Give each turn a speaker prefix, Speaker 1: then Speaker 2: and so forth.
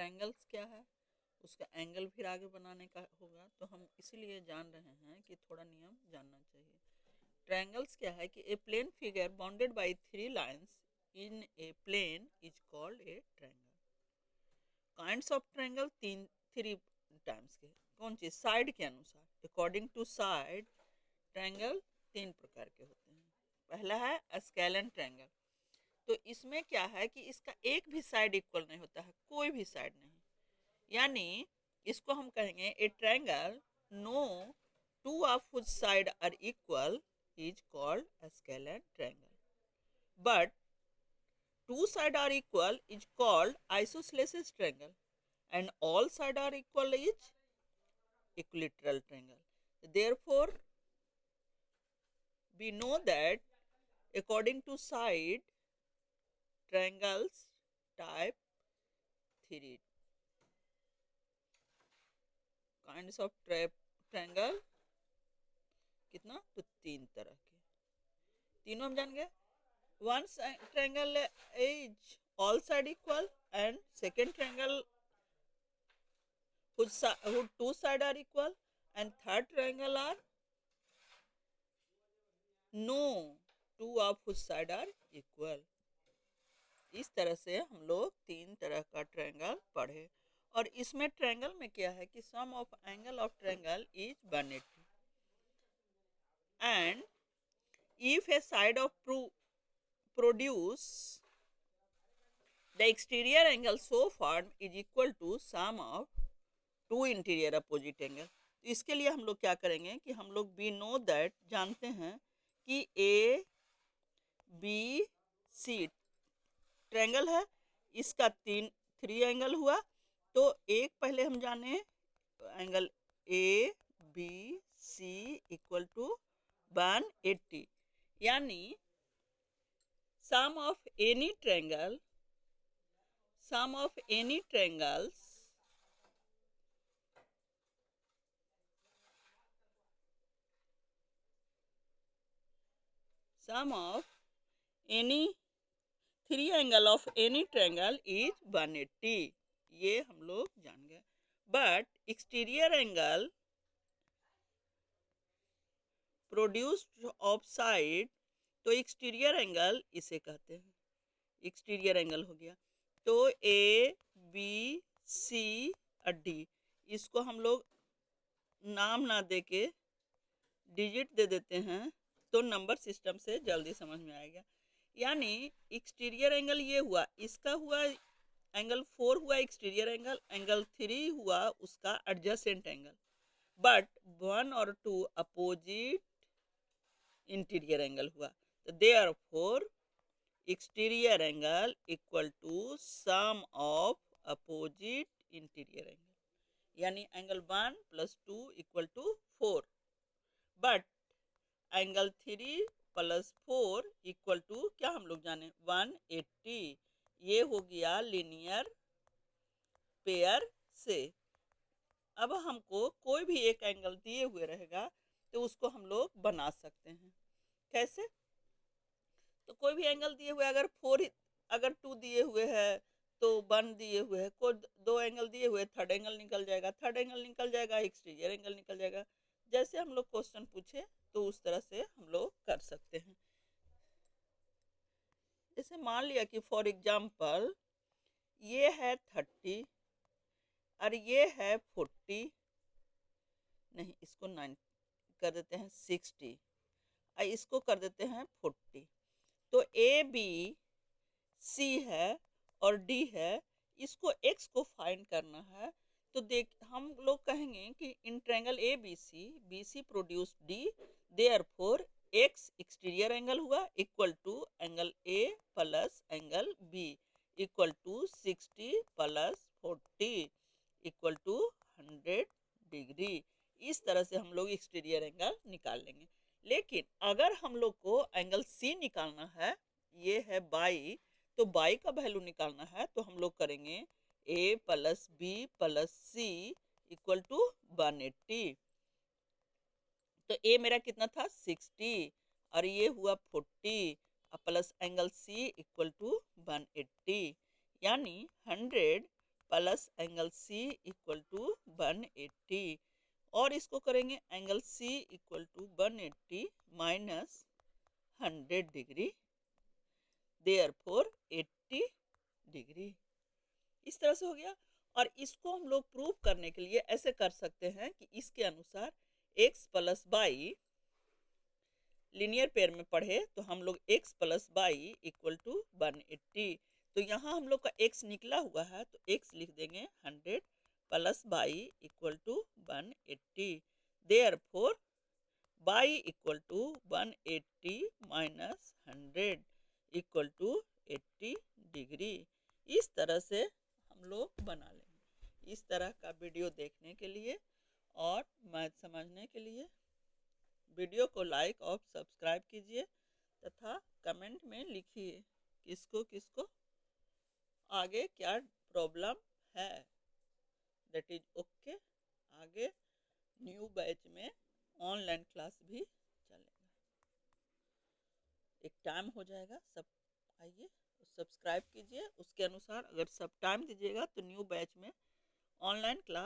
Speaker 1: Triangles क्या है, उसका एंगल फिर आगे बनाने का होगा, तो हम इसीलिए जान रहे हैं कि थोड़ा नियम जानना चाहिए। ट्रायंगल्स क्या है कि a plane figure bounded by 3 lines in a plane is called a triangle. Kinds of triangle 3 times के, कौन चीज, साइड के अनुसार, अकॉर्डिंग टू साइड ट्रायंगल 3 प्रकार के होते हैं। पहला है स्केलन ट्रायंगल। तो इसमें क्या है कि इसका एक भी साइड इक्वल नहीं होता है, कोई भी साइड नहीं, यानी इसको हम कहेंगे a triangle no two of which side are equal is called scalene triangle, but two side are equal is called isosceles triangle, and all side are equal is equilateral triangle. Therefore, we know that according to side triangles type 3 kinds of triangle, कितना, तो 3 तरह के, तीनों हम जान गए। One triangle is all side equal, and second triangle whose two side are equal, and third triangle are no two of whose side are equal। इस तरह से हम लोग 3 तरह का ट्रायंगल पढ़े। और इसमें ट्रायंगल में क्या है कि sum of angle of triangle is 180, and if a side of produce the exterior angle so formed is equal to sum of two interior opposite angle। तो इसके लिए हम लोग क्या करेंगे कि हम लोग we know that, जानते हैं कि ए बी सी ट्रायंगल है, इसका 3 एंगल हुआ, तो एक पहले हम जाने angle A B C equal to 180, यानी sum of any triangle, sum of any triangles sum of any 3 angle of any triangle is 180, ये हम लोग जान गए। But exterior angle produced of side, तो एक्सटीरियर एंगल इसे कहते हैं, एक्सटीरियर एंगल हो गया। तो ए बी सी और डी, इसको हम लोग नाम ना दे के डिजिट दे देते हैं, तो नंबर सिस्टम से जल्दी समझ में आएगा। यानी एक्सटीरियर एंगल ये हुआ, इसका हुआ एंगल 4 हुआ एक्सटीरियर एंगल, एंगल 3 हुआ उसका एडजेसेंट एंगल, बट 1 और 2 अपोजिट इंटीरियर एंगल हुआ। तो therefore exterior angle equal to sum of opposite interior angle, यानी angle 1 + 2 equal to 4, but angle 3 + 4 equal to क्या हम लोग जाने 180, ये हो गया लीनियर पेयर से। अब हमको कोई भी एक एंगल दिए हुए रहेगा तो उसको हम लोग बना सकते हैं, कैसे, तो कोई भी एंगल दिए हुए, अगर 4 अगर 2 दिए हुए है तो 1 दिए हुए है, कोई 2 एंगल दिए हुए, थर्ड एंगल निकल जाएगा, थर्ड एंगल निकल जाएगा, एक्सटीरियर एंगल निकल जाएगा। जैसे हम लोग क्वेश्चन पूछे तो उस तरह से हम लोग कर सकते हैं। जैसे मान लिया कि फॉर एग्जाम्पल ये है 30 और ये है 40, नहीं इसको 9 कर देते हैं 60 और इसको कर देते हैं 40। तो ए बी सी है और डी है, इसको एक्स को फाइंड करना है। तो देख हम लोग कहेंगे कि in triangle A B C produce D, therefore ex exterior angle हुआ equal to angle A plus angle B equal to 60 + 40 equal to 100 degree. इस तरह से हम लोग एक्सटीरियर एंगल निकाल लेंगे। लेकिन अगर हम लोग को एंगल सी निकालना है, ये है बाई, तो बाई का वैल्यू निकालना है, तो हम लोग करेंगे ए + बी + सी इक्वल टू 180। तो ए मेरा कितना था 60 और ये हुआ 40 plus angle C equal to 180, यानी 100 plus angle C equal to 180 और इसको करेंगे angle C equal to 180 minus 100 degree, therefore 80 degree. इस तरह से हो गया। और इसको हम लोग प्रूव करने के लिए ऐसे कर सकते हैं कि इसके अनुसार x plus Y, linear pair में पढ़े तो हम लोग x plus Y equal to 180, तो यहाँ हम लोग का x निकला हुआ है तो x लिख देंगे 100 plus Y equal to 180, therefore y equal to 180 minus 100 equal to 80 degree. इस तरह से हम लोग बना लेंगे। इस तरह का वीडियो देखने के लिए और मैथ समझने के लिए वीडियो को लाइक और सब्सक्राइब कीजिए तथा कमेंट में लिखिए किसको किसको आगे क्या प्रॉब्लम है। That is okay. आगे न्यू बैच में ऑनलाइन क्लास भी चलेगा। एक टाइम हो जाएगा, सब आइए सब्सक्राइब कीजिए, उसके अनुसार अगर सब टाइम दीजिएगा तो न्यू बैच में ऑनलाइन क्लास